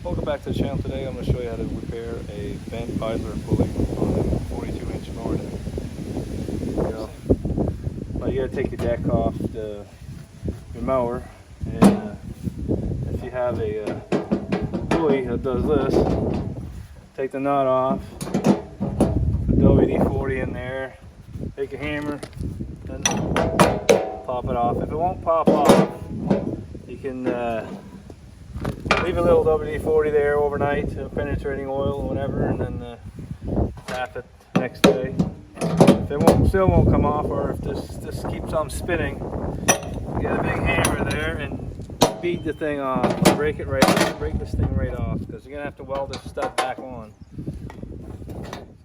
Welcome back to the channel. Today I'm going to show you how to repair a bent idler pulley on a 42-inch mower deck. Well, you got to take your deck off your mower, and if you have a pulley that does this, take the nut off, put WD-40 in there, take a hammer, and pop it off. If it won't pop off, you can leave a little WD-40 there overnight, penetrating oil or whatever, and then tap it next day. If it still won't come off, or if this keeps on spinning, you get a big hammer there and beat the thing off. Break this thing right off, because you're gonna have to weld this stud back on.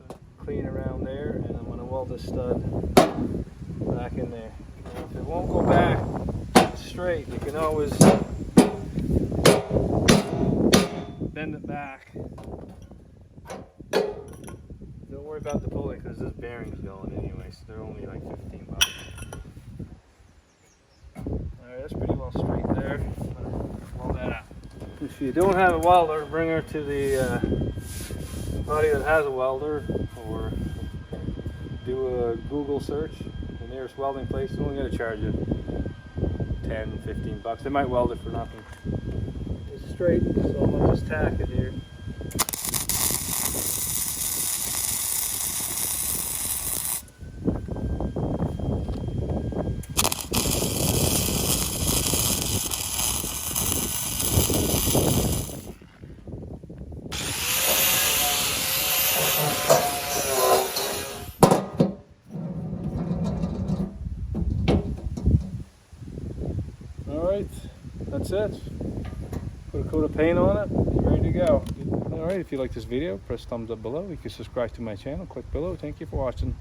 So clean around there, and I'm gonna weld this stud back in there. And if it won't go back straight, you can always bend it back. Don't worry about the pulley, because this bearing's going anyway, so they're only like 15 bucks. Alright, that's pretty well straight there. Weld that out. If you don't have a welder, bring her to the buddy that has a welder, or do a Google search. The nearest welding place is only going to charge you 10, 15 bucks. They might weld it for nothing. It's straight, so I'm going to just tack it here. Alright, that's it. Put a coat of paint on it, ready to go. Alright, if you like this video, press thumbs up below. You can subscribe to my channel, click below. Thank you for watching.